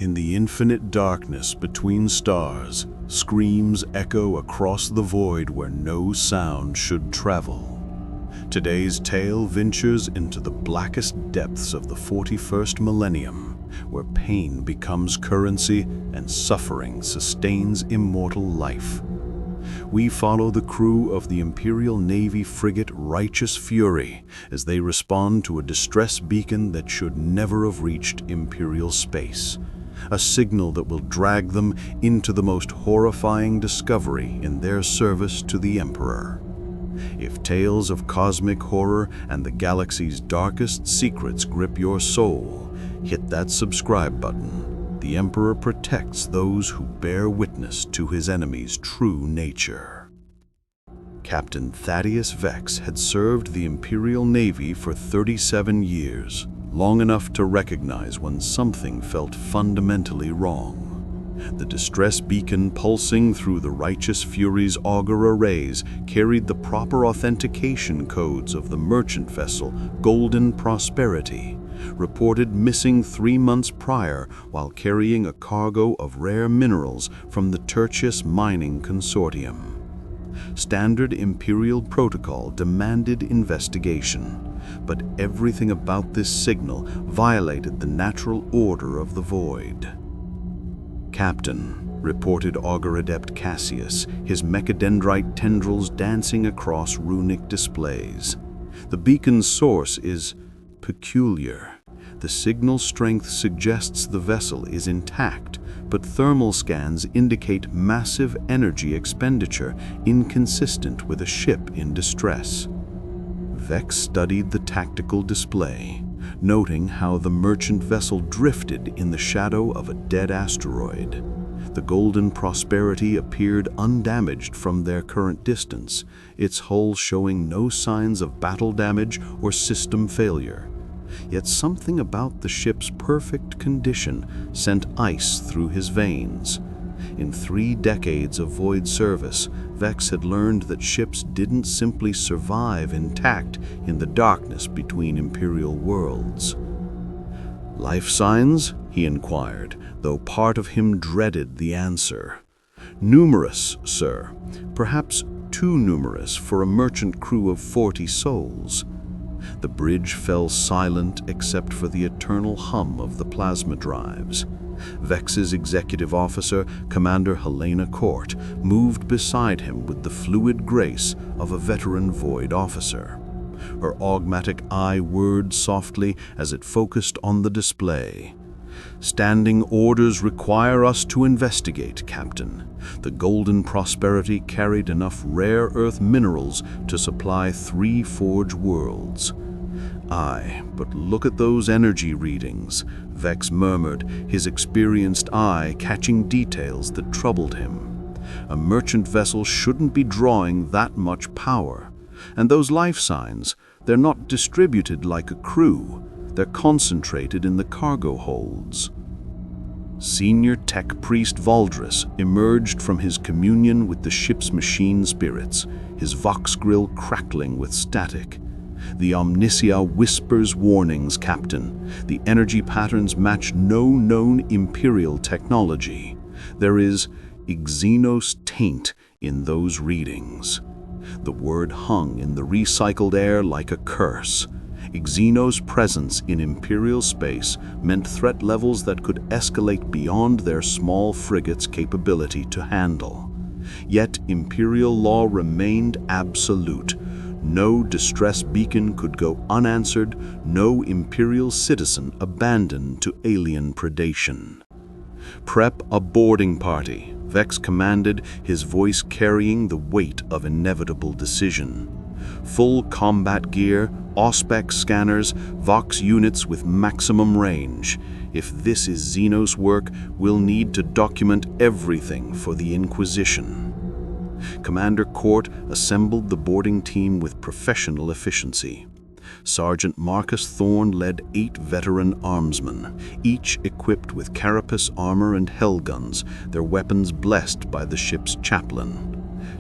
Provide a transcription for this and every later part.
In the infinite darkness between stars, screams echo across the void where no sound should travel. Today's tale ventures into the blackest depths of the 41st millennium, where pain becomes currency and suffering sustains immortal life. We follow the crew of the Imperial Navy frigate Righteous Fury as they respond to a distress beacon that should never have reached Imperial space, a signal that will drag them into the most horrifying discovery in their service to the Emperor. If tales of cosmic horror and the galaxy's darkest secrets grip your soul, hit that subscribe button. The Emperor protects those who bear witness to his enemy's true nature. Captain Thaddeus Vex had served the Imperial Navy for 37 years, long enough to recognize when something felt fundamentally wrong. The distress beacon pulsing through the Righteous Fury's auger arrays carried the proper authentication codes of the merchant vessel Golden Prosperity, reported missing 3 months prior while carrying a cargo of rare minerals from the Tertius Mining Consortium. Standard Imperial protocol demanded investigation, but everything about this signal violated the natural order of the void. "Captain," reported Augur Adept Cassius, his mechadendrite tendrils dancing across runic displays. "The beacon's source is peculiar. The signal strength suggests the vessel is intact, but thermal scans indicate massive energy expenditure inconsistent with a ship in distress." Vex studied the tactical display, noting how the merchant vessel drifted in the shadow of a dead asteroid. The Golden Prosperity appeared undamaged from their current distance, its hull showing no signs of battle damage or system failure. Yet something about the ship's perfect condition sent ice through his veins. In 3 decades of void service, Vex had learned that ships didn't simply survive intact in the darkness between Imperial worlds. "Life signs?" he inquired, though part of him dreaded the answer. "Numerous, sir. Perhaps too numerous for a merchant crew of 40 souls." The bridge fell silent except for the eternal hum of the plasma drives. Vex's executive officer, Commander Helena Court, moved beside him with the fluid grace of a veteran void officer. Her augmatic eye whirred softly as it focused on the display. "Standing orders require us to investigate, Captain. The Golden Prosperity carried enough rare earth minerals to supply 3 forge worlds." "Aye, but look at those energy readings," Vex murmured, his experienced eye catching details that troubled him. "A merchant vessel shouldn't be drawing that much power. And those life signs, they're not distributed like a crew. They're concentrated in the cargo holds." Senior Tech Priest Valdris emerged from his communion with the ship's machine spirits, his vox grill crackling with static. "The Omnisia whispers warnings, Captain. The energy patterns match no known Imperial technology. There is Xenos taint in those readings." The word hung in the recycled air like a curse. Xenos' presence in Imperial space meant threat levels that could escalate beyond their small frigate's capability to handle. Yet Imperial law remained absolute. No distress beacon could go unanswered, no Imperial citizen abandoned to alien predation. "Prep a boarding party," Vex commanded, his voice carrying the weight of inevitable decision. "Full combat gear, Auspex scanners, Vox units with maximum range. If this is Xenos work, we'll need to document everything for the Inquisition." Commander Court assembled the boarding team with professional efficiency. Sergeant Marcus Thorne led 8 veteran armsmen, each equipped with carapace armor and hell guns, their weapons blessed by the ship's chaplain.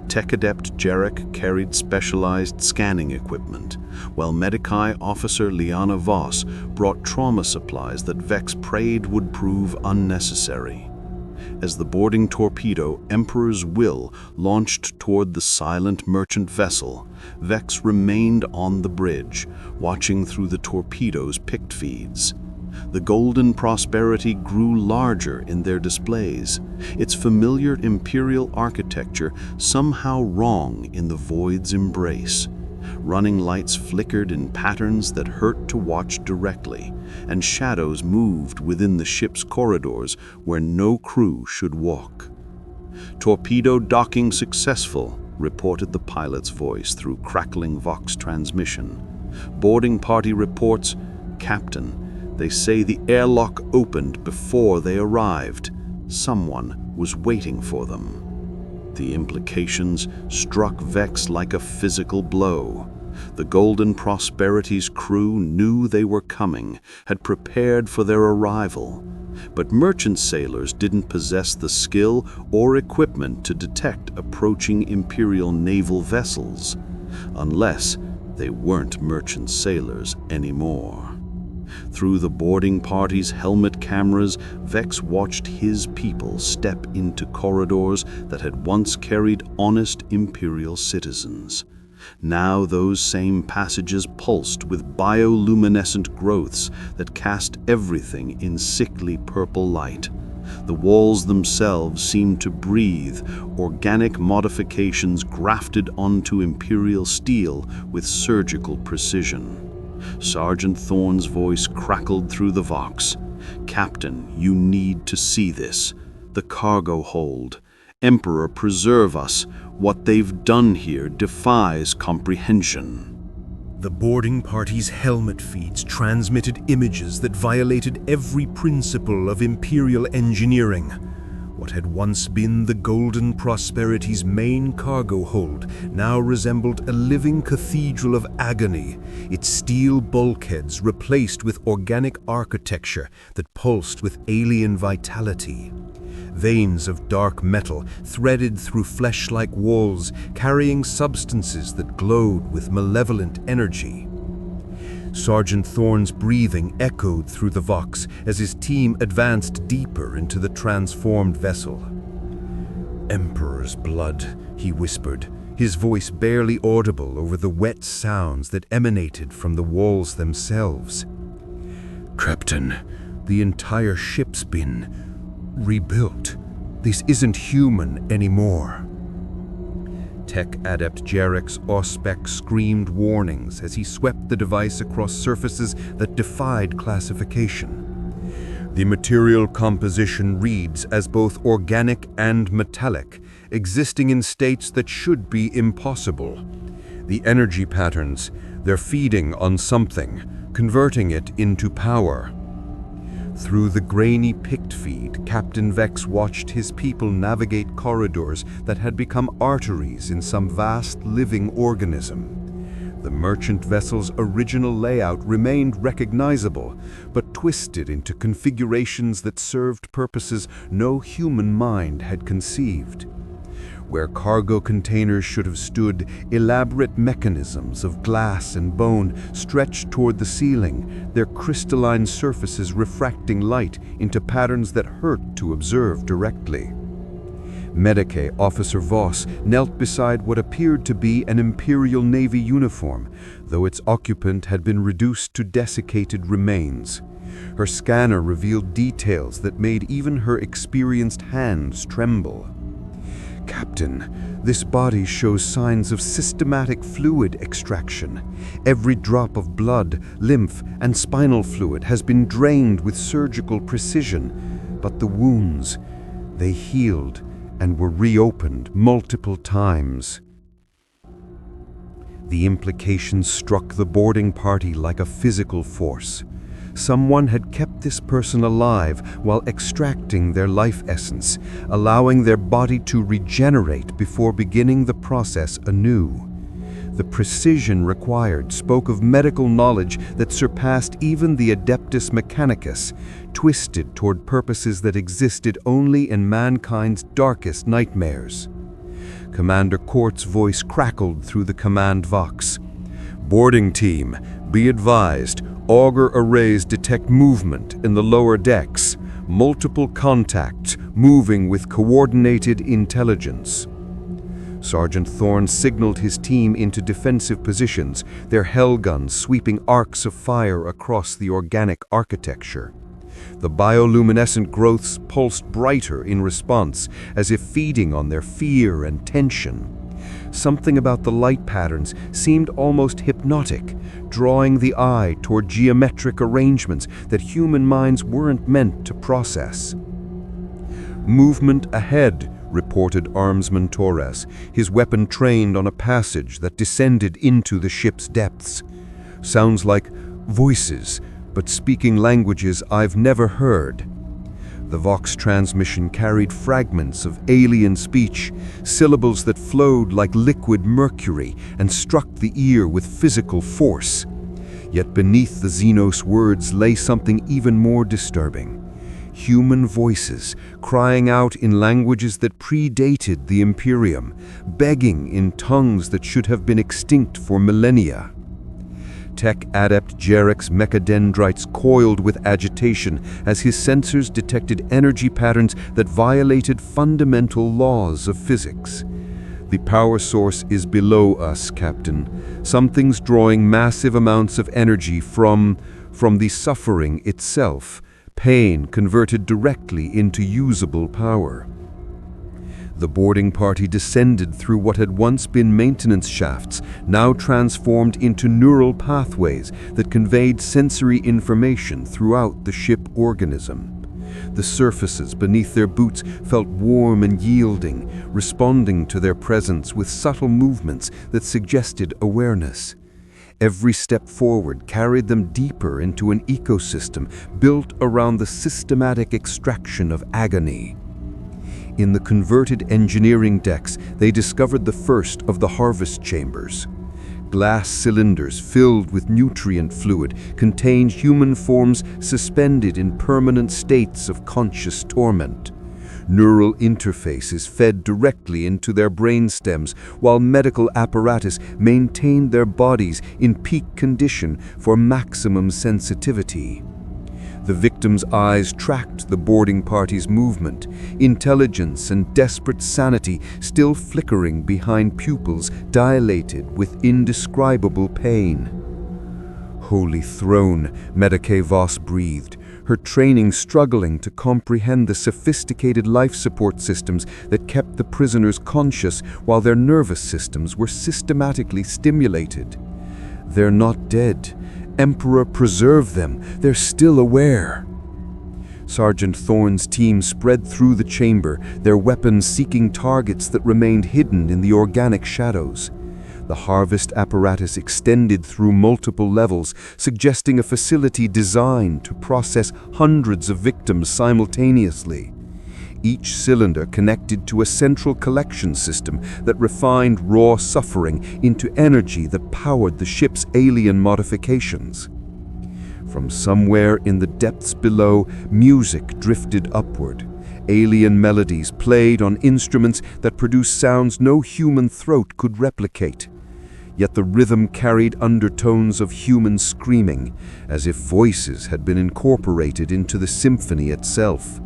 Tech Adept Jarek carried specialized scanning equipment, while Medicae Officer Liana Voss brought trauma supplies that Vex prayed would prove unnecessary. As the boarding torpedo Emperor's Will launched toward the silent merchant vessel, Vex remained on the bridge, watching through the torpedo's pict feeds. The Golden Prosperity grew larger in their displays, its familiar imperial architecture somehow wrong in the void's embrace. Running lights flickered in patterns that hurt to watch directly, and shadows moved within the ship's corridors where no crew should walk. "Torpedo docking successful," reported the pilot's voice through crackling Vox transmission. "Boarding party reports, Captain, they say the airlock opened before they arrived. Someone was waiting for them." The implications struck Vex like a physical blow. The Golden Prosperity's crew knew they were coming, had prepared for their arrival. But merchant sailors didn't possess the skill or equipment to detect approaching Imperial naval vessels, unless they weren't merchant sailors anymore. Through the boarding party's helmet cameras, Vex watched his people step into corridors that had once carried honest Imperial citizens. Now those same passages pulsed with bioluminescent growths that cast everything in sickly purple light. The walls themselves seemed to breathe, organic modifications grafted onto Imperial steel with surgical precision. Sergeant Thorne's voice crackled through the Vox. "Captain, you need to see this. The cargo hold. Emperor, preserve us. What they've done here defies comprehension." The boarding party's helmet feeds transmitted images that violated every principle of Imperial engineering. What had once been the Golden Prosperity's main cargo hold now resembled a living cathedral of agony, its steel bulkheads replaced with organic architecture that pulsed with alien vitality. Veins of dark metal threaded through flesh-like walls, carrying substances that glowed with malevolent energy. Sergeant Thorne's breathing echoed through the Vox as his team advanced deeper into the transformed vessel. "Emperor's blood," he whispered, his voice barely audible over the wet sounds that emanated from the walls themselves. "Captain, the entire ship's been rebuilt. This isn't human anymore." Tech Adept Jarek's Auspex screamed warnings as he swept the device across surfaces that defied classification. The material composition reads as both organic and metallic, existing in states that should be impossible. The energy patterns, they're feeding on something, converting it into power. Through the grainy pict feed, Captain Vex watched his people navigate corridors that had become arteries in some vast living organism. The merchant vessel's original layout remained recognizable, but twisted into configurations that served purposes no human mind had conceived. Where cargo containers should have stood, elaborate mechanisms of glass and bone stretched toward the ceiling, their crystalline surfaces refracting light into patterns that hurt to observe directly. Medicae Officer Voss knelt beside what appeared to be an Imperial Navy uniform, though its occupant had been reduced to desiccated remains. Her scanner revealed details that made even her experienced hands tremble. "Captain, this body shows signs of systematic fluid extraction. Every drop of blood, lymph, and spinal fluid has been drained with surgical precision, but the wounds, they healed and were reopened multiple times." The implications struck the boarding party like a physical force. Someone had kept this person alive while extracting their life essence, allowing their body to regenerate before beginning the process anew. The precision required spoke of medical knowledge that surpassed even the Adeptus Mechanicus, twisted toward purposes that existed only in mankind's darkest nightmares. Commander Court's voice crackled through the command vox. "Boarding team, be advised, auger arrays detect movement in the lower decks. Multiple contacts moving with coordinated intelligence." Sergeant Thorne signaled his team into defensive positions, their hell guns sweeping arcs of fire across the organic architecture. The bioluminescent growths pulsed brighter in response, as if feeding on their fear and tension. Something about the light patterns seemed almost hypnotic, drawing the eye toward geometric arrangements that human minds weren't meant to process. "Movement ahead," reported Armsman Torres, his weapon trained on a passage that descended into the ship's depths. "Sounds like voices, but speaking languages I've never heard." The Vox transmission carried fragments of alien speech, syllables that flowed like liquid mercury and struck the ear with physical force. Yet beneath the Xenos words lay something even more disturbing. Human voices crying out in languages that predated the Imperium, begging in tongues that should have been extinct for millennia. Tech Adept Jarek's mechadendrites coiled with agitation as his sensors detected energy patterns that violated fundamental laws of physics. "The power source is below us, Captain. Something's drawing massive amounts of energy from the suffering itself, pain converted directly into usable power." The boarding party descended through what had once been maintenance shafts, now transformed into neural pathways that conveyed sensory information throughout the ship organism. The surfaces beneath their boots felt warm and yielding, responding to their presence with subtle movements that suggested awareness. Every step forward carried them deeper into an ecosystem built around the systematic extraction of agony. In the converted engineering decks, they discovered the first of the harvest chambers. Glass cylinders filled with nutrient fluid contained human forms suspended in permanent states of conscious torment. Neural interfaces fed directly into their brainstems, while medical apparatus maintained their bodies in peak condition for maximum sensitivity. The victim's eyes tracked the boarding party's movement, intelligence and desperate sanity still flickering behind pupils dilated with indescribable pain. "Holy Throne," Medicae Voss breathed, her training struggling to comprehend the sophisticated life support systems that kept the prisoners conscious while their nervous systems were systematically stimulated. "They're not dead. Emperor, preserve them. They're still aware." Sergeant Thorne's team spread through the chamber, their weapons seeking targets that remained hidden in the organic shadows. The harvest apparatus extended through multiple levels, suggesting a facility designed to process hundreds of victims simultaneously. Each cylinder connected to a central collection system that refined raw suffering into energy that powered the ship's alien modifications. From somewhere in the depths below, music drifted upward. Alien melodies played on instruments that produced sounds no human throat could replicate. Yet the rhythm carried undertones of human screaming, as if voices had been incorporated into the symphony itself.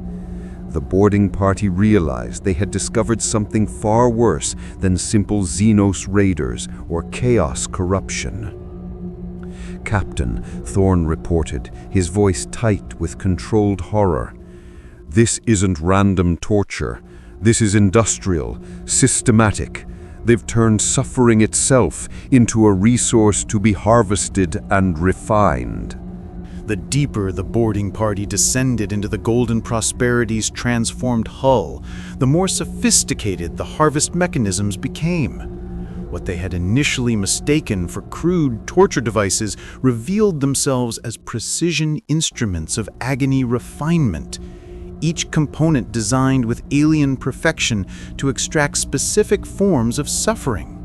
The boarding party realized they had discovered something far worse than simple Xenos raiders or chaos corruption. "Captain," Thorne reported, his voice tight with controlled horror, "this isn't random torture. This is industrial, systematic. They've turned suffering itself into a resource to be harvested and refined." The deeper the boarding party descended into the Golden Prosperity's transformed hull, the more sophisticated the harvest mechanisms became. What they had initially mistaken for crude torture devices revealed themselves as precision instruments of agony refinement, each component designed with alien perfection to extract specific forms of suffering.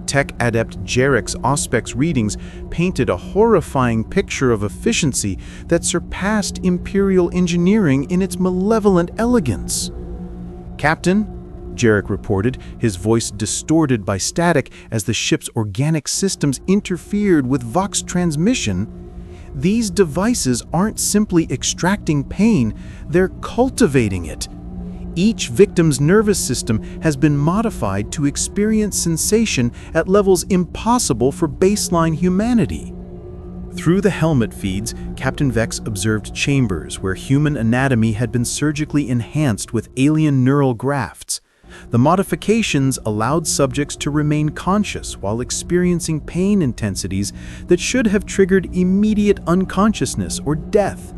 Tech Adept Jarek's Auspex readings painted a horrifying picture of efficiency that surpassed Imperial engineering in its malevolent elegance. "Captain," Jarek reported, his voice distorted by static as the ship's organic systems interfered with Vox transmission. These devices aren't simply extracting pain, they're cultivating it. Each victim's nervous system has been modified to experience sensation at levels impossible for baseline humanity. Through the helmet feeds, Captain Vex observed chambers where human anatomy had been surgically enhanced with alien neural grafts. The modifications allowed subjects to remain conscious while experiencing pain intensities that should have triggered immediate unconsciousness or death.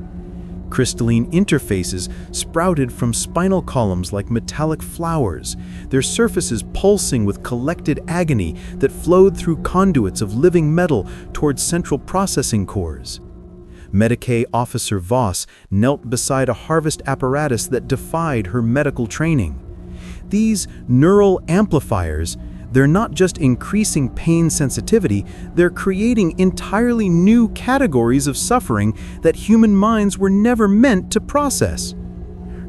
Crystalline interfaces sprouted from spinal columns like metallic flowers, their surfaces pulsing with collected agony that flowed through conduits of living metal towards central processing cores. Medicae Officer Voss knelt beside a harvest apparatus that defied her medical training. These neural amplifiers, they're not just increasing pain sensitivity, they're creating entirely new categories of suffering that human minds were never meant to process.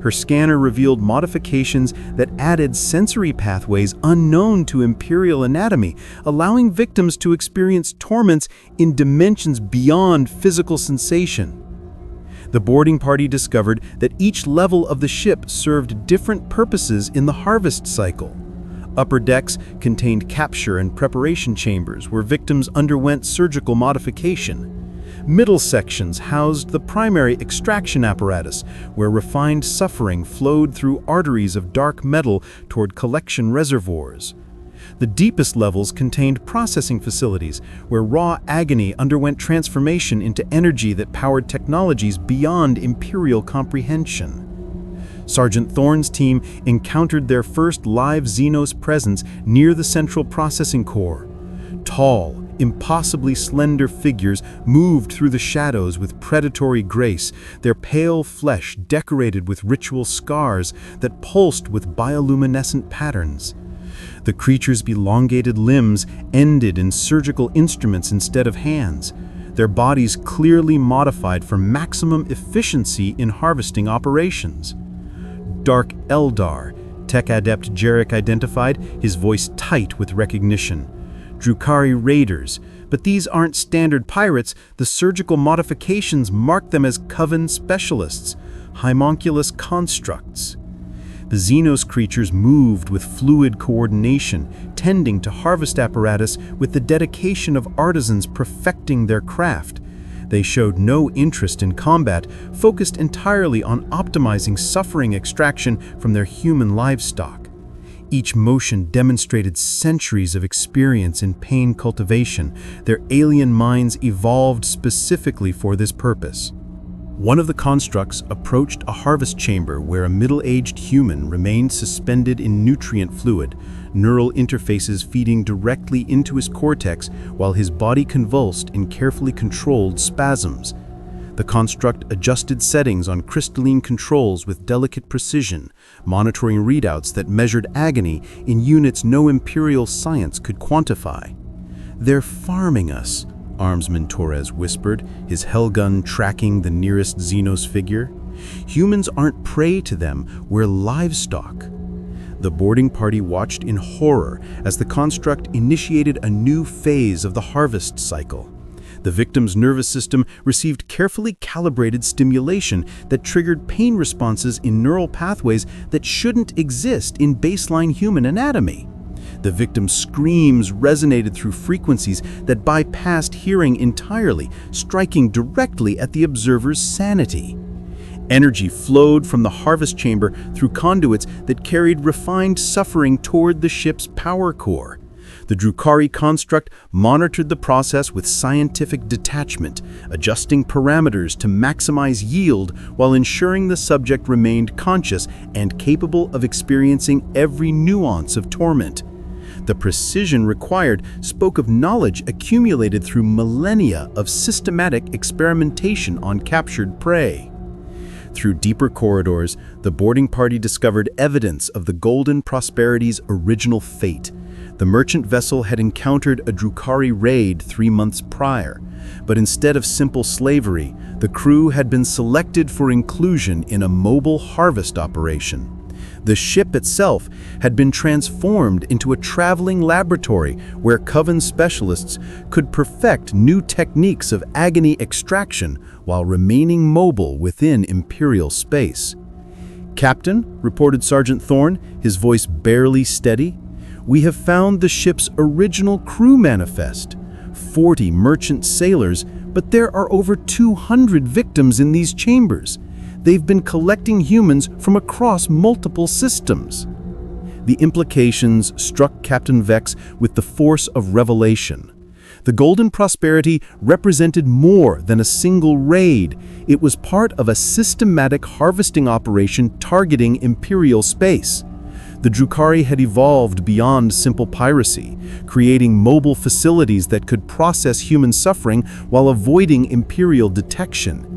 Her scanner revealed modifications that added sensory pathways unknown to Imperial anatomy, allowing victims to experience torments in dimensions beyond physical sensation. The boarding party discovered that each level of the ship served different purposes in the harvest cycle. Upper decks contained capture and preparation chambers where victims underwent surgical modification. Middle sections housed the primary extraction apparatus, where refined suffering flowed through arteries of dark metal toward collection reservoirs. The deepest levels contained processing facilities, where raw agony underwent transformation into energy that powered technologies beyond Imperial comprehension. Sergeant Thorne's team encountered their first live Xenos presence near the central processing core. Tall, impossibly slender figures moved through the shadows with predatory grace, their pale flesh decorated with ritual scars that pulsed with bioluminescent patterns. The creatures' elongated limbs ended in surgical instruments instead of hands, their bodies clearly modified for maximum efficiency in harvesting operations. Dark Eldar, Tech Adept Jarek identified, his voice tight with recognition. Drukhari raiders, but these aren't standard pirates. The surgical modifications mark them as Coven specialists, Haemonculus constructs. The Xenos creatures moved with fluid coordination, tending to harvest apparatus with the dedication of artisans perfecting their craft. They showed no interest in combat, focused entirely on optimizing suffering extraction from their human livestock. Each motion demonstrated centuries of experience in pain cultivation. Their alien minds evolved specifically for this purpose. One of the constructs approached a harvest chamber where a middle-aged human remained suspended in nutrient fluid, neural interfaces feeding directly into his cortex while his body convulsed in carefully controlled spasms. The construct adjusted settings on crystalline controls with delicate precision, monitoring readouts that measured agony in units no Imperial science could quantify. "They're farming us," Armsman Torres whispered, his hellgun tracking the nearest Xenos figure. "Humans aren't prey to them, we're livestock." The boarding party watched in horror as the construct initiated a new phase of the harvest cycle. The victim's nervous system received carefully calibrated stimulation that triggered pain responses in neural pathways that shouldn't exist in baseline human anatomy. The victim's screams resonated through frequencies that bypassed hearing entirely, striking directly at the observer's sanity. Energy flowed from the harvest chamber through conduits that carried refined suffering toward the ship's power core. The Drukhari construct monitored the process with scientific detachment, adjusting parameters to maximize yield while ensuring the subject remained conscious and capable of experiencing every nuance of torment. The precision required spoke of knowledge accumulated through millennia of systematic experimentation on captured prey. Through deeper corridors, the boarding party discovered evidence of the Golden Prosperity's original fate. The merchant vessel had encountered a Drukhari raid 3 months prior, but instead of simple slavery, the crew had been selected for inclusion in a mobile harvest operation. The ship itself had been transformed into a traveling laboratory where Coven specialists could perfect new techniques of agony extraction while remaining mobile within Imperial space. "Captain," reported Sergeant Thorne, his voice barely steady, "we have found the ship's original crew manifest. 40 merchant sailors, but there are over 200 victims in these chambers. They've been collecting humans from across multiple systems." The implications struck Captain Vex with the force of revelation. The Golden Prosperity represented more than a single raid. It was part of a systematic harvesting operation targeting Imperial space. The Drukhari had evolved beyond simple piracy, creating mobile facilities that could process human suffering while avoiding Imperial detection.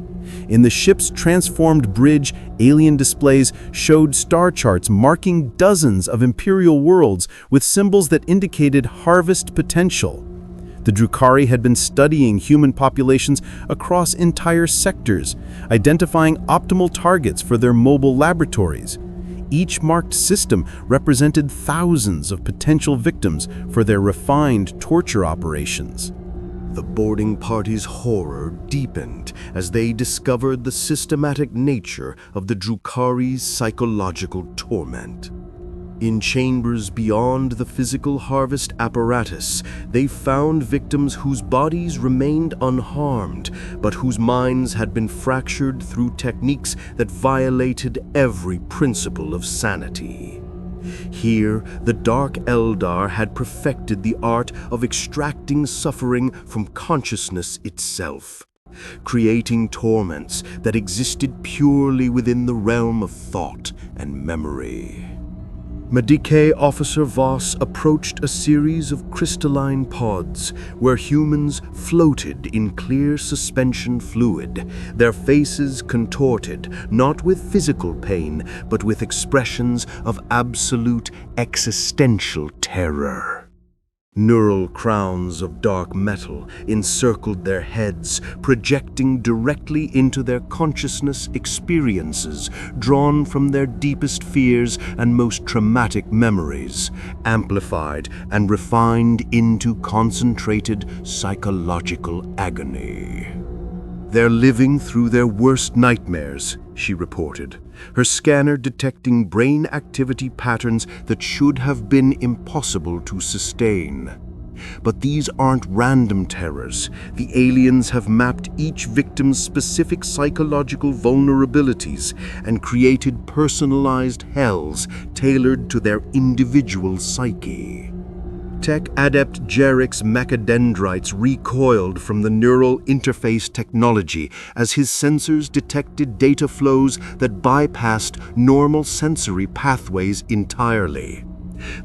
In the ship's transformed bridge, alien displays showed star charts marking dozens of Imperial worlds with symbols that indicated harvest potential. The Drukhari had been studying human populations across entire sectors, identifying optimal targets for their mobile laboratories. Each marked system represented thousands of potential victims for their refined torture operations. The boarding party's horror deepened as they discovered the systematic nature of the Drukhari's psychological torment. In chambers beyond the physical harvest apparatus, they found victims whose bodies remained unharmed, but whose minds had been fractured through techniques that violated every principle of sanity. Here, the Dark Eldar had perfected the art of extracting suffering from consciousness itself, creating torments that existed purely within the realm of thought and memory. Medicae Officer Voss approached a series of crystalline pods where humans floated in clear suspension fluid, their faces contorted, not with physical pain, but with expressions of absolute existential terror. Neural crowns of dark metal encircled their heads, projecting directly into their consciousness experiences drawn from their deepest fears and most traumatic memories, amplified and refined into concentrated psychological agony. "They're living through their worst nightmares," she reported, her scanner detecting brain activity patterns that should have been impossible to sustain. But these aren't random terrors. The aliens have mapped each victim's specific psychological vulnerabilities and created personalized hells tailored to their individual psyche. Tech Adept Jarek's mechadendrites recoiled from the neural interface technology as his sensors detected data flows that bypassed normal sensory pathways entirely.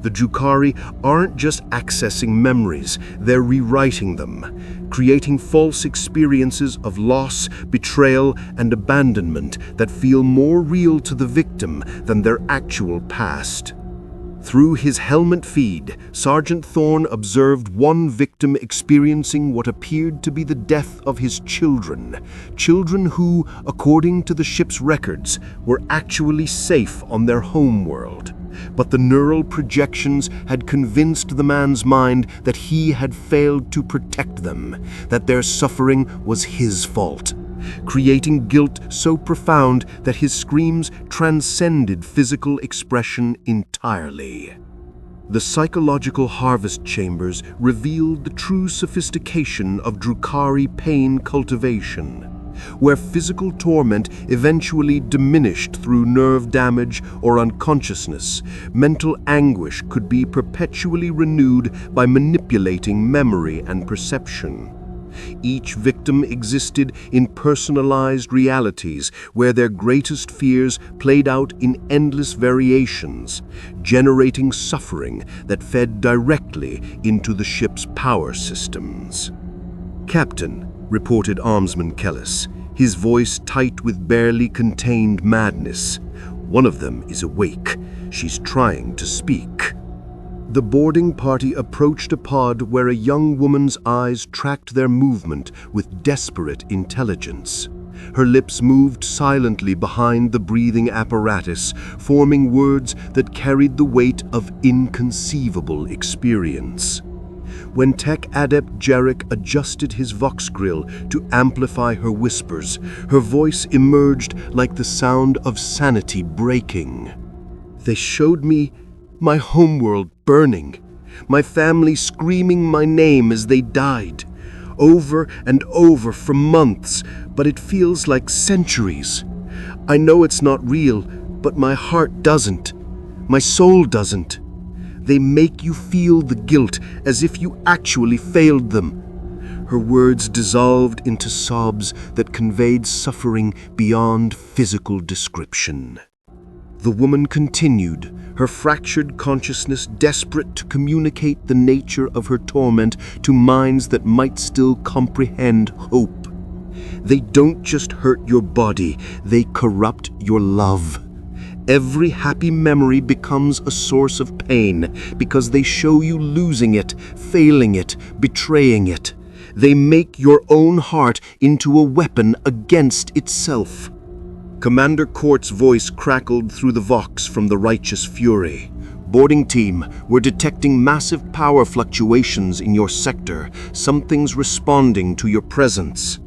The Drukhari aren't just accessing memories, they're rewriting them, creating false experiences of loss, betrayal, and abandonment that feel more real to the victim than their actual past. Through his helmet feed, Sergeant Thorne observed one victim experiencing what appeared to be the death of his children who, according to the ship's records, were actually safe on their homeworld. But the neural projections had convinced the man's mind that he had failed to protect them, that their suffering was his fault, creating guilt so profound that his screams transcended physical expression entirely. The psychological harvest chambers revealed the true sophistication of Drukhari pain cultivation, where physical torment eventually diminished through nerve damage or unconsciousness. Mental anguish could be perpetually renewed by manipulating memory and perception. Each victim existed in personalized realities where their greatest fears played out in endless variations, generating suffering that fed directly into the ship's power systems. "Captain," reported Armsman Kellis, his voice tight with barely contained madness, "one of them is awake. She's trying to speak." The boarding party approached a pod where a young woman's eyes tracked their movement with desperate intelligence. Her lips moved silently behind the breathing apparatus, forming words that carried the weight of inconceivable experience. When Tech Adept Jarek adjusted his vox grill to amplify her whispers, her voice emerged like the sound of sanity breaking. They showed me my homeworld burning, my family screaming my name as they died, over and over for months, but it feels like centuries. I know it's not real, but my heart doesn't. My soul doesn't. They make you feel the guilt as if you actually failed them. Her words dissolved into sobs that conveyed suffering beyond physical description. The woman continued, her fractured consciousness desperate to communicate the nature of her torment to minds that might still comprehend hope. They don't just hurt your body, they corrupt your love. Every happy memory becomes a source of pain because they show you losing it, failing it, betraying it. They make your own heart into a weapon against itself. Commander Court's voice crackled through the vox from the righteous fury. Boarding team, we're detecting massive power fluctuations in your sector. Something's responding to your presence.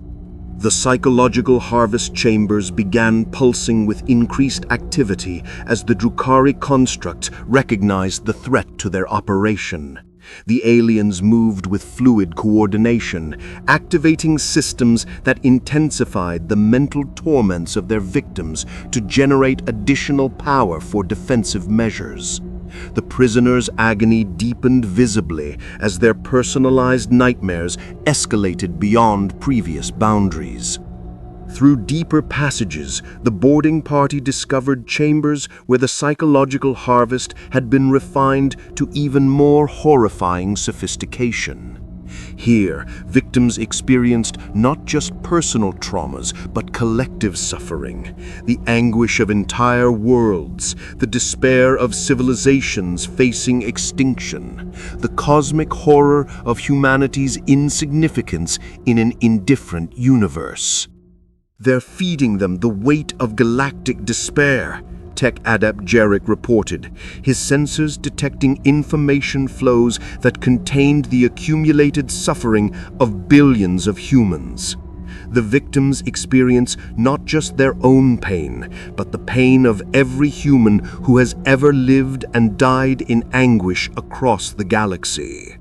The psychological harvest chambers began pulsing with increased activity as the Drukhari constructs recognized the threat to their operation. The aliens moved with fluid coordination, activating systems that intensified the mental torments of their victims to generate additional power for defensive measures. The prisoners' agony deepened visibly as their personalized nightmares escalated beyond previous boundaries. Through deeper passages, the boarding party discovered chambers where the psychological harvest had been refined to even more horrifying sophistication. Here, victims experienced not just personal traumas, but collective suffering, the anguish of entire worlds, the despair of civilizations facing extinction, the cosmic horror of humanity's insignificance in an indifferent universe. They're feeding them the weight of galactic despair, Tech Adept Jarek reported, his sensors detecting information flows that contained the accumulated suffering of billions of humans. The victims experience not just their own pain, but the pain of every human who has ever lived and died in anguish across the galaxy.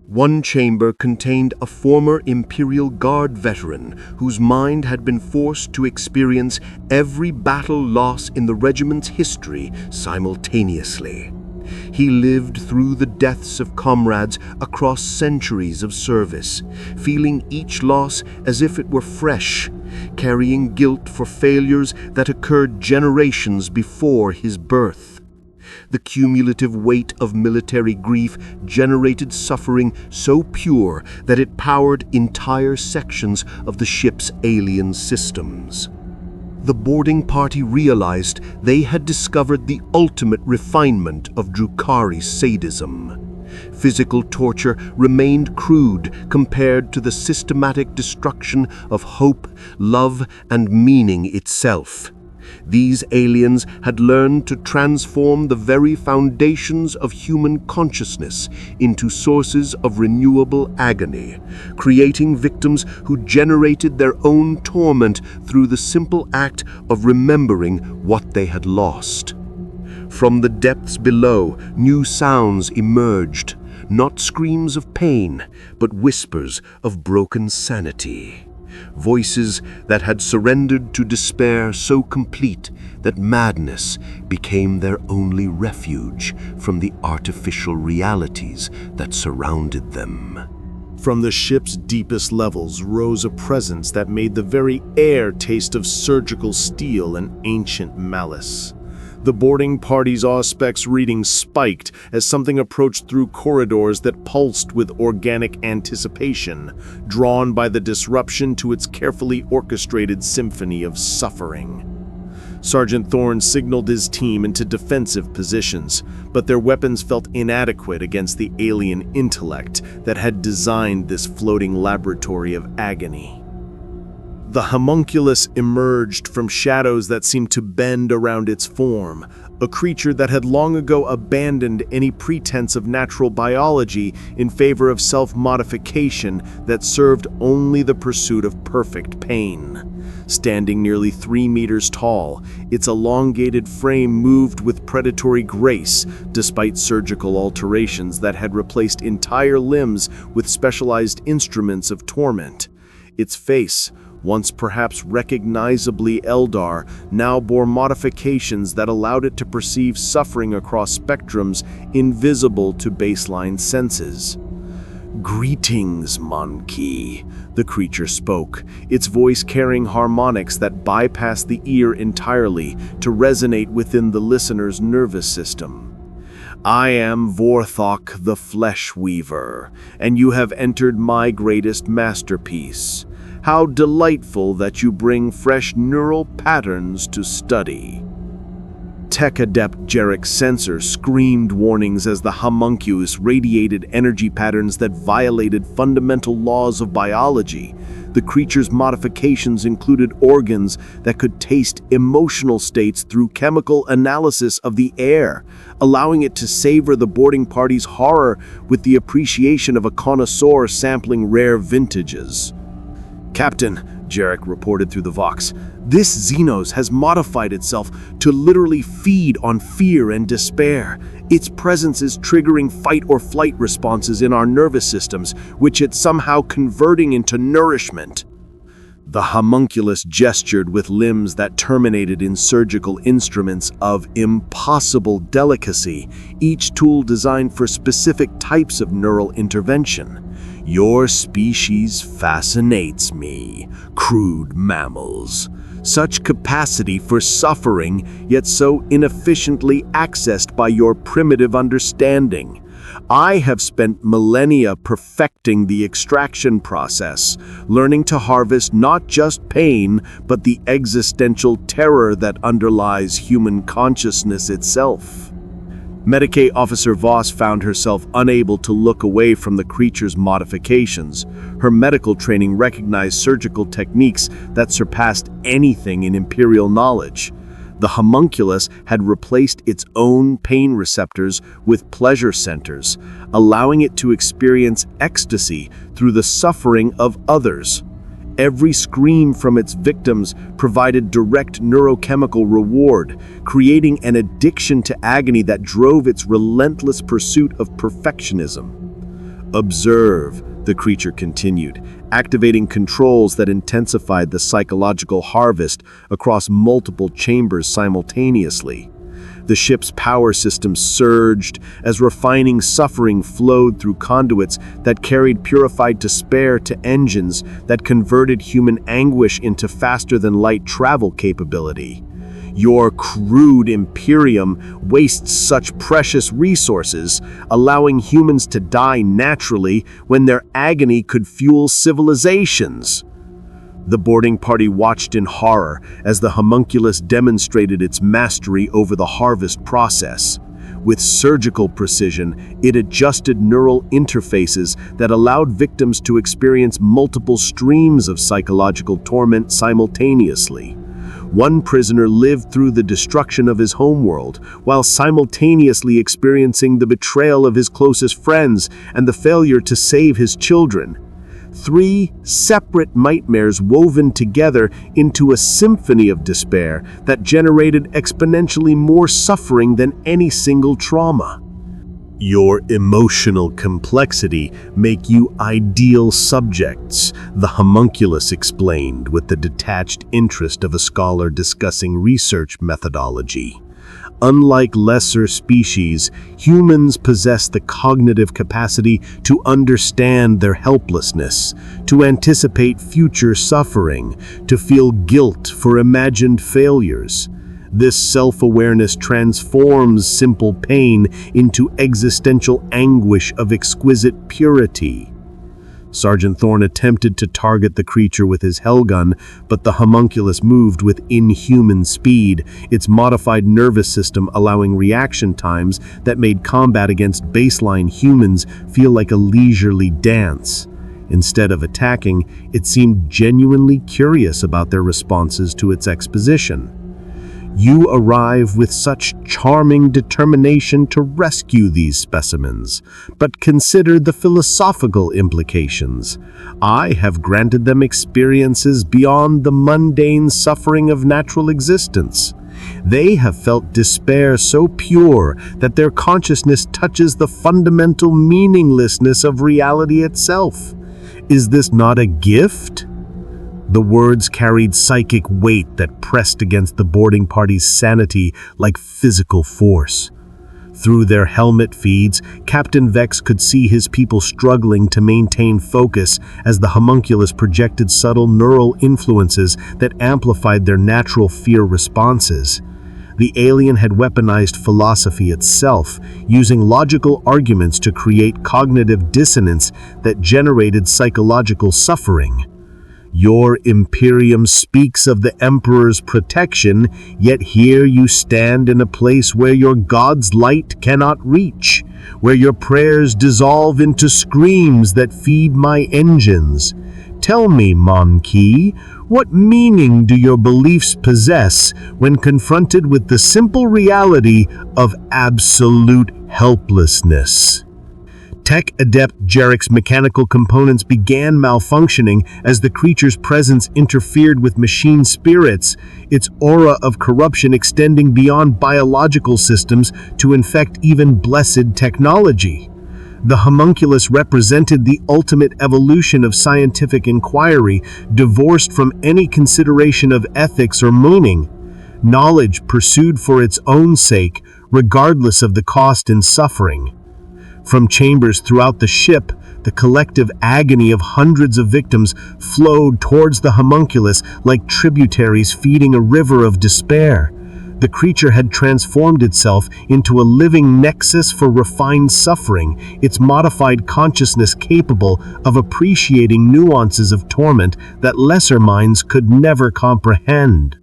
One chamber contained a former Imperial Guard veteran whose mind had been forced to experience every battle loss in the regiment's history simultaneously. He lived through the deaths of comrades across centuries of service, feeling each loss as if it were fresh, carrying guilt for failures that occurred generations before his birth. The cumulative weight of military grief generated suffering so pure that it powered entire sections of the ship's alien systems. The boarding party realized they had discovered the ultimate refinement of Drukhari's sadism. Physical torture remained crude compared to the systematic destruction of hope, love, and meaning itself. These aliens had learned to transform the very foundations of human consciousness into sources of renewable agony, creating victims who generated their own torment through the simple act of remembering what they had lost. From the depths below, new sounds emerged, not screams of pain, but whispers of broken sanity. Voices that had surrendered to despair so complete that madness became their only refuge from the artificial realities that surrounded them. From the ship's deepest levels rose a presence that made the very air taste of surgical steel and ancient malice. The boarding party's auspex reading spiked as something approached through corridors that pulsed with organic anticipation, drawn by the disruption to its carefully orchestrated symphony of suffering. Sergeant Thorne signaled his team into defensive positions, but their weapons felt inadequate against the alien intellect that had designed this floating laboratory of agony. The homunculus emerged from shadows that seemed to bend around its form, a creature that had long ago abandoned any pretense of natural biology in favor of self-modification that served only the pursuit of perfect pain. Standing nearly 3 meters tall, its elongated frame moved with predatory grace, despite surgical alterations that had replaced entire limbs with specialized instruments of torment. Its face, once perhaps recognizably Eldar, now bore modifications that allowed it to perceive suffering across spectrums invisible to baseline senses. "Greetings, monkey," the creature spoke, its voice carrying harmonics that bypassed the ear entirely to resonate within the listener's nervous system. "I am Vorthok the Flesh Weaver, and you have entered my greatest masterpiece. How delightful that you bring fresh neural patterns to study." Tech Adept Jarek's sensor screamed warnings as the homunculus radiated energy patterns that violated fundamental laws of biology. The creature's modifications included organs that could taste emotional states through chemical analysis of the air, allowing it to savor the boarding party's horror with the appreciation of a connoisseur sampling rare vintages. "Captain," Jarek reported through the Vox, "this Xenos has modified itself to literally feed on fear and despair. Its presence is triggering fight-or-flight responses in our nervous systems, which it's somehow converting into nourishment." The homunculus gestured with limbs that terminated in surgical instruments of impossible delicacy, each tool designed for specific types of neural intervention. "Your species fascinates me, crude mammals. Such capacity for suffering, yet so inefficiently accessed by your primitive understanding. I have spent millennia perfecting the extraction process, learning to harvest not just pain, but the existential terror that underlies human consciousness itself." Medicae Officer Voss found herself unable to look away from the creature's modifications. Her medical training recognized surgical techniques that surpassed anything in Imperial knowledge. The homunculus had replaced its own pain receptors with pleasure centers, allowing it to experience ecstasy through the suffering of others. Every scream from its victims provided direct neurochemical reward, creating an addiction to agony that drove its relentless pursuit of perfectionism. "Observe," the creature continued, activating controls that intensified the psychological harvest across multiple chambers simultaneously. The ship's power system surged as refining suffering flowed through conduits that carried purified despair to engines that converted human anguish into faster-than-light travel capability. "Your crude Imperium wastes such precious resources, allowing humans to die naturally when their agony could fuel civilizations." The boarding party watched in horror as the homunculus demonstrated its mastery over the harvest process. With surgical precision, it adjusted neural interfaces that allowed victims to experience multiple streams of psychological torment simultaneously. One prisoner lived through the destruction of his homeworld, while simultaneously experiencing the betrayal of his closest friends and the failure to save his children. 3 separate nightmares woven together into a symphony of despair that generated exponentially more suffering than any single trauma. "Your emotional complexity make you ideal subjects," the homunculus explained with the detached interest of a scholar discussing research methodology. Unlike lesser species, humans possess the cognitive capacity to understand their helplessness, to anticipate future suffering, to feel guilt for imagined failures. This self-awareness transforms simple pain into existential anguish of exquisite purity. Sergeant Thorne attempted to target the creature with his hellgun, but the homunculus moved with inhuman speed, its modified nervous system allowing reaction times that made combat against baseline humans feel like a leisurely dance. Instead of attacking, it seemed genuinely curious about their responses to its exposition. You arrive with such charming determination to rescue these specimens, but consider the philosophical implications. I have granted them experiences beyond the mundane suffering of natural existence. They have felt despair so pure that their consciousness touches the fundamental meaninglessness of reality itself. Is this not a gift? The words carried psychic weight that pressed against the boarding party's sanity like physical force. Through their helmet feeds, Captain Vex could see his people struggling to maintain focus as the homunculus projected subtle neural influences that amplified their natural fear responses. The alien had weaponized philosophy itself, using logical arguments to create cognitive dissonance that generated psychological suffering. Your Imperium speaks of the Emperor's protection, yet here you stand in a place where your God's light cannot reach, where your prayers dissolve into screams that feed my engines. Tell me, Mon-Ki, what meaning do your beliefs possess when confronted with the simple reality of absolute helplessness? Tech Adept Jarek's mechanical components began malfunctioning as the creature's presence interfered with machine spirits, its aura of corruption extending beyond biological systems to infect even blessed technology. The homunculus represented the ultimate evolution of scientific inquiry, divorced from any consideration of ethics or meaning. Knowledge pursued for its own sake, regardless of the cost and suffering. From chambers throughout the ship, the collective agony of hundreds of victims flowed towards the homunculus like tributaries feeding a river of despair. The creature had transformed itself into a living nexus for refined suffering, its modified consciousness capable of appreciating nuances of torment that lesser minds could never comprehend.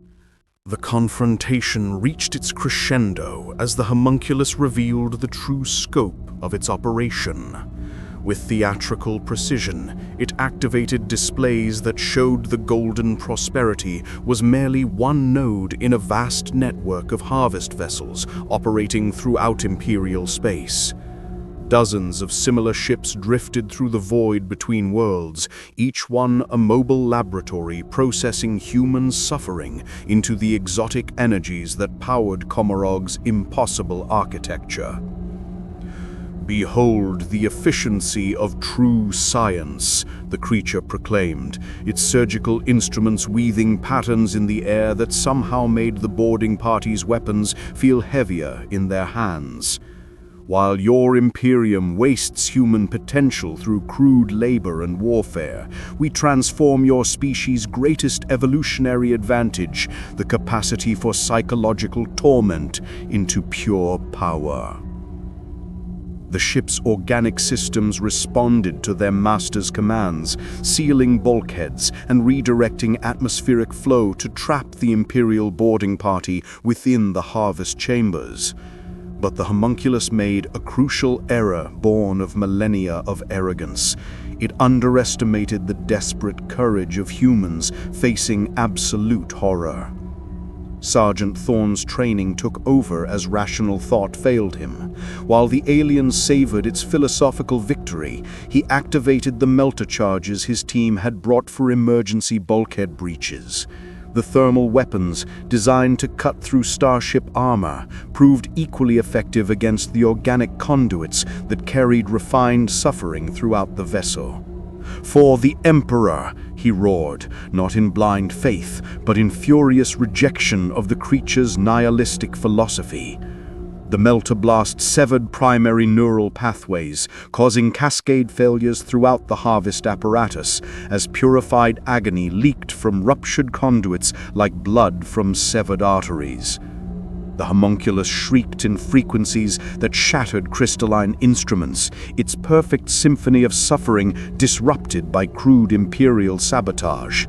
The confrontation reached its crescendo as the homunculus revealed the true scope of its operation. With theatrical precision, it activated displays that showed the golden prosperity was merely one node in a vast network of harvest vessels operating throughout Imperial space. Dozens of similar ships drifted through the void between worlds, each one a mobile laboratory processing human suffering into the exotic energies that powered Commorragh's impossible architecture. "Behold the efficiency of true science," the creature proclaimed, its surgical instruments weaving patterns in the air that somehow made the boarding party's weapons feel heavier in their hands. "While your Imperium wastes human potential through crude labor and warfare, we transform your species' greatest evolutionary advantage, the capacity for psychological torment, into pure power." The ship's organic systems responded to their master's commands, sealing bulkheads and redirecting atmospheric flow to trap the Imperial boarding party within the harvest chambers. But the homunculus made a crucial error born of millennia of arrogance. It underestimated the desperate courage of humans facing absolute horror. Sergeant Thorne's training took over as rational thought failed him. While the alien savored its philosophical victory, he activated the melter charges his team had brought for emergency bulkhead breaches. The thermal weapons, designed to cut through starship armor, proved equally effective against the organic conduits that carried refined suffering throughout the vessel. "For the Emperor!" he roared, not in blind faith, but in furious rejection of the creature's nihilistic philosophy. The melter blast severed primary neural pathways, causing cascade failures throughout the harvest apparatus, as purified agony leaked from ruptured conduits like blood from severed arteries. The homunculus shrieked in frequencies that shattered crystalline instruments, its perfect symphony of suffering disrupted by crude Imperial sabotage.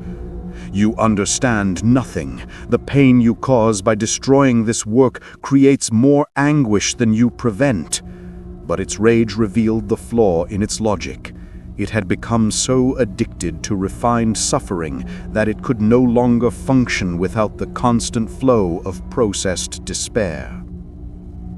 "You understand nothing. The pain you cause by destroying this work creates more anguish than you prevent." But its rage revealed the flaw in its logic. It had become so addicted to refined suffering that it could no longer function without the constant flow of processed despair.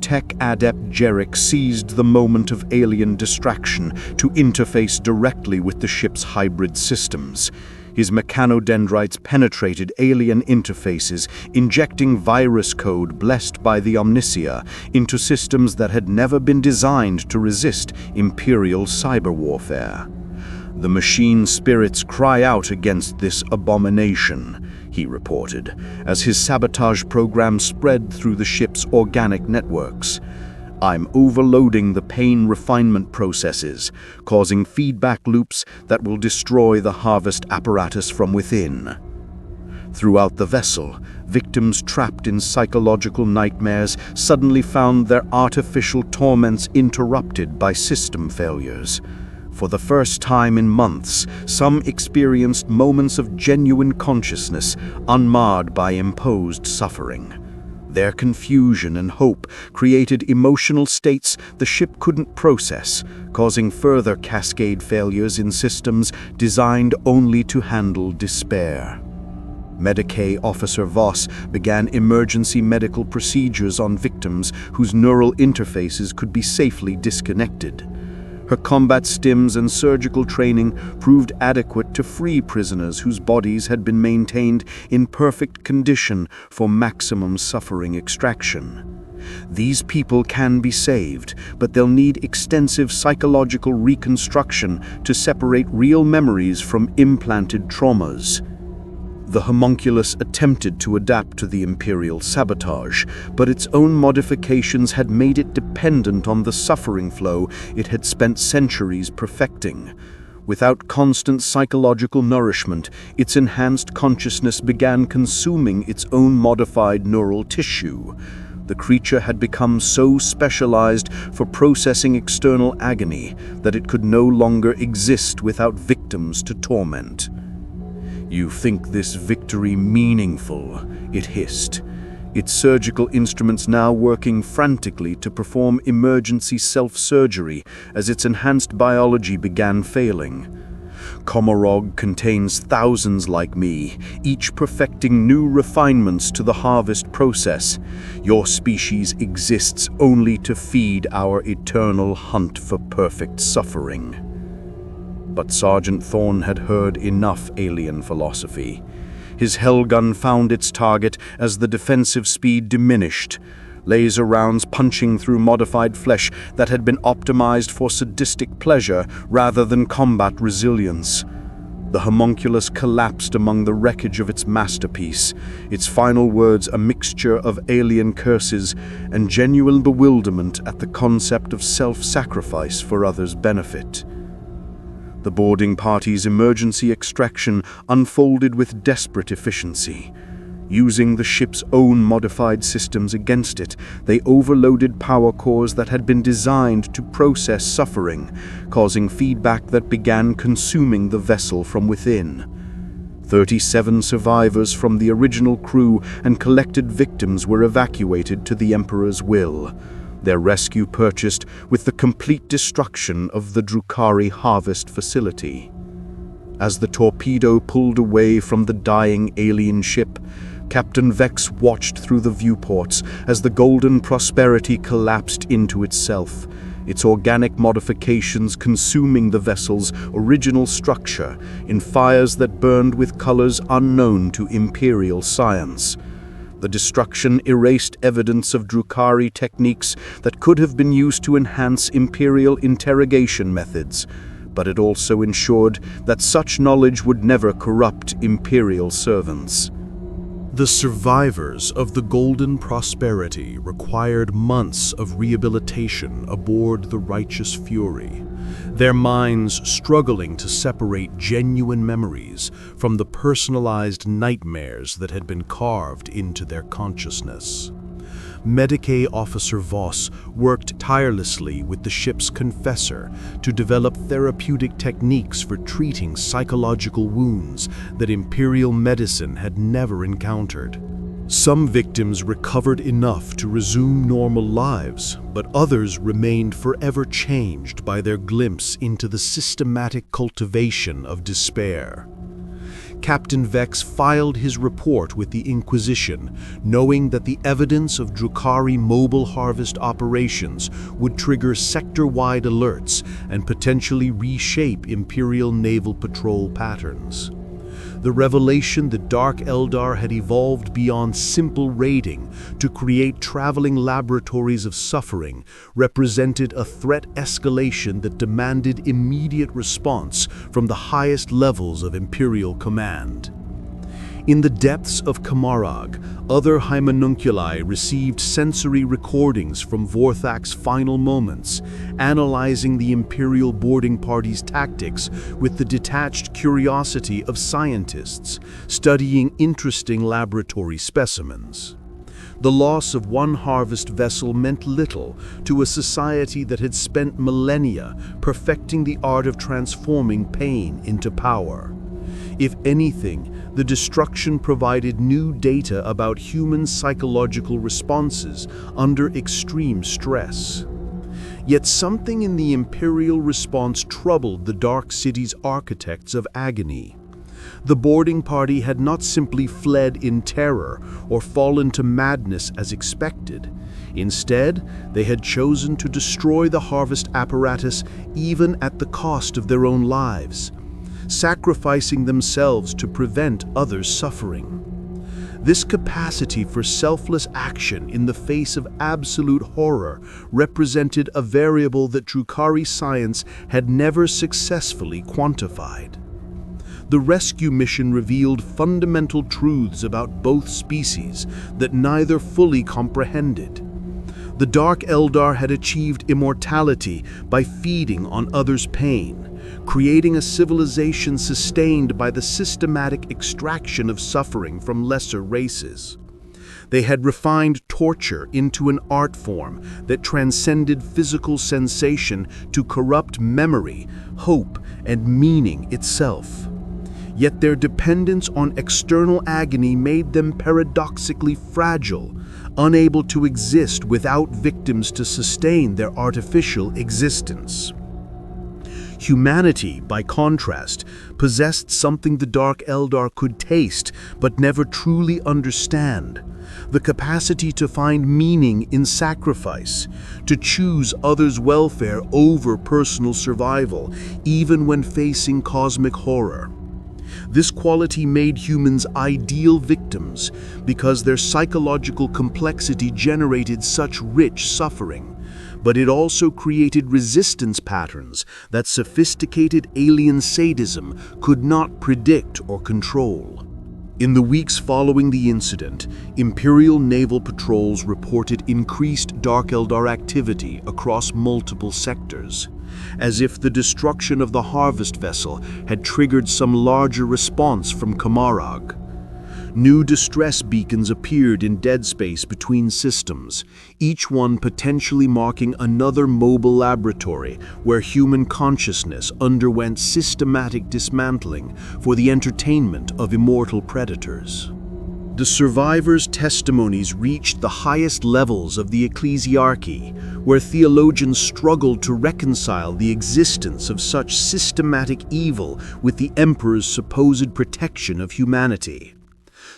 Tech adept Jarek seized the moment of alien distraction to interface directly with the ship's hybrid systems. His mechanodendrites penetrated alien interfaces, injecting virus code blessed by the Omnicia into systems that had never been designed to resist Imperial cyber warfare. "The machine spirits cry out against this abomination," he reported, as his sabotage program spread through the ship's organic networks. "I'm overloading the pain refinement processes, causing feedback loops that will destroy the harvest apparatus from within." Throughout the vessel, victims trapped in psychological nightmares suddenly found their artificial torments interrupted by system failures. For the first time in months, some experienced moments of genuine consciousness, unmarred by imposed suffering. Their confusion and hope created emotional states the ship couldn't process, causing further cascade failures in systems designed only to handle despair. Medicae Officer Voss began emergency medical procedures on victims whose neural interfaces could be safely disconnected. Her combat stims and surgical training proved adequate to free prisoners whose bodies had been maintained in perfect condition for maximum suffering extraction. These people can be saved, but they'll need extensive psychological reconstruction to separate real memories from implanted traumas. The Haemonculus attempted to adapt to the Imperial sabotage, but its own modifications had made it dependent on the suffering flow it had spent centuries perfecting. Without constant psychological nourishment, its enhanced consciousness began consuming its own modified neural tissue. The creature had become so specialized for processing external agony that it could no longer exist without victims to torment. "You think this victory meaningful?" it hissed, its surgical instruments now working frantically to perform emergency self-surgery as its enhanced biology began failing. "Commorragh contains thousands like me, each perfecting new refinements to the harvest process. Your species exists only to feed our eternal hunt for perfect suffering." But Sergeant Thorne had heard enough alien philosophy. His Hellgun found its target as the defensive speed diminished, laser rounds punching through modified flesh that had been optimized for sadistic pleasure rather than combat resilience. The Haemonculus collapsed among the wreckage of its masterpiece, its final words a mixture of alien curses and genuine bewilderment at the concept of self-sacrifice for others' benefit. The boarding party's emergency extraction unfolded with desperate efficiency. Using the ship's own modified systems against it, they overloaded power cores that had been designed to process suffering, causing feedback that began consuming the vessel from within. 37 survivors from the original crew and collected victims were evacuated to the Emperor's will, their rescue purchased with the complete destruction of the Drukhari harvest facility. As the torpedo pulled away from the dying alien ship, Captain Vex watched through the viewports as the Golden Prosperity collapsed into itself, its organic modifications consuming the vessel's original structure in fires that burned with colors unknown to Imperial science. The destruction erased evidence of Drukhari techniques that could have been used to enhance Imperial interrogation methods, but it also ensured that such knowledge would never corrupt Imperial servants. The survivors of the Golden Prosperity required months of rehabilitation aboard the Righteous Fury, their minds struggling to separate genuine memories from the personalized nightmares that had been carved into their consciousness. Medicae Officer Voss worked tirelessly with the ship's confessor to develop therapeutic techniques for treating psychological wounds that Imperial medicine had never encountered. Some victims recovered enough to resume normal lives, but others remained forever changed by their glimpse into the systematic cultivation of despair. Captain Vex filed his report with the Inquisition, knowing that the evidence of Drukhari mobile harvest operations would trigger sector-wide alerts and potentially reshape Imperial naval patrol patterns. The revelation that Dark Eldar had evolved beyond simple raiding to create traveling laboratories of suffering represented a threat escalation that demanded immediate response from the highest levels of Imperial command. In the depths of Commorragh, other Haemonculi received sensory recordings from Vorthak's final moments, analyzing the Imperial boarding party's tactics with the detached curiosity of scientists studying interesting laboratory specimens. The loss of one harvest vessel meant little to a society that had spent millennia perfecting the art of transforming pain into power. If anything, the destruction provided new data about human psychological responses under extreme stress. Yet something in the Imperial response troubled the Dark City's architects of agony. The boarding party had not simply fled in terror or fallen to madness as expected. Instead, they had chosen to destroy the harvest apparatus even at the cost of their own lives, sacrificing themselves to prevent others' suffering. This capacity for selfless action in the face of absolute horror represented a variable that Drukhari science had never successfully quantified. The rescue mission revealed fundamental truths about both species that neither fully comprehended. The Dark Eldar had achieved immortality by feeding on others' pain, creating a civilization sustained by the systematic extraction of suffering from lesser races. They had refined torture into an art form that transcended physical sensation to corrupt memory, hope, and meaning itself. Yet their dependence on external agony made them paradoxically fragile, unable to exist without victims to sustain their artificial existence. Humanity, by contrast, possessed something the Dark Eldar could taste but never truly understand: the capacity to find meaning in sacrifice, to choose others' welfare over personal survival, even when facing cosmic horror. This quality made humans ideal victims because their psychological complexity generated such rich suffering. But it also created resistance patterns that sophisticated alien sadism could not predict or control. In the weeks following the incident, Imperial naval patrols reported increased Dark Eldar activity across multiple sectors, as if the destruction of the harvest vessel had triggered some larger response from Commorragh. New distress beacons appeared in dead space between systems, each one potentially marking another mobile laboratory where human consciousness underwent systematic dismantling for the entertainment of immortal predators. The survivors' testimonies reached the highest levels of the ecclesiarchy, where theologians struggled to reconcile the existence of such systematic evil with the Emperor's supposed protection of humanity.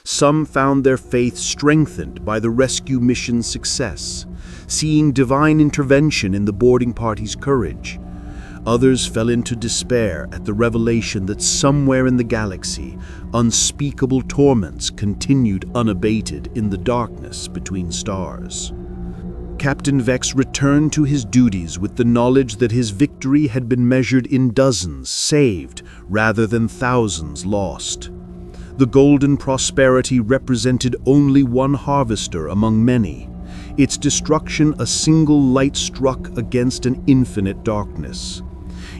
Some found their faith strengthened by the rescue mission's success, seeing divine intervention in the boarding party's courage. Others fell into despair at the revelation that somewhere in the galaxy, unspeakable torments continued unabated in the darkness between stars. Captain Vex returned to his duties with the knowledge that his victory had been measured in dozens saved rather than thousands lost. The golden prosperity represented only one harvester among many, its destruction a single light struck against an infinite darkness.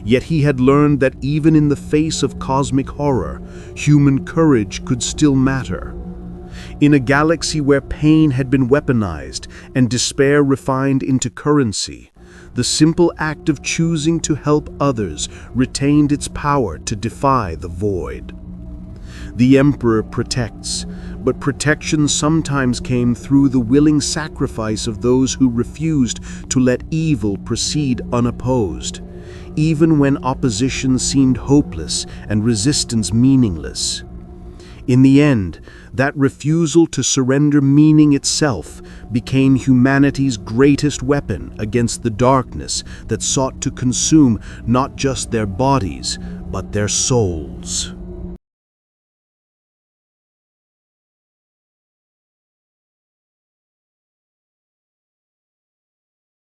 Yet he had learned that even in the face of cosmic horror, human courage could still matter. In a galaxy where pain had been weaponized and despair refined into currency, the simple act of choosing to help others retained its power to defy the void. The Emperor protects, but protection sometimes came through the willing sacrifice of those who refused to let evil proceed unopposed, even when opposition seemed hopeless and resistance meaningless. In the end, that refusal to surrender meaning itself became humanity's greatest weapon against the darkness that sought to consume not just their bodies, but their souls.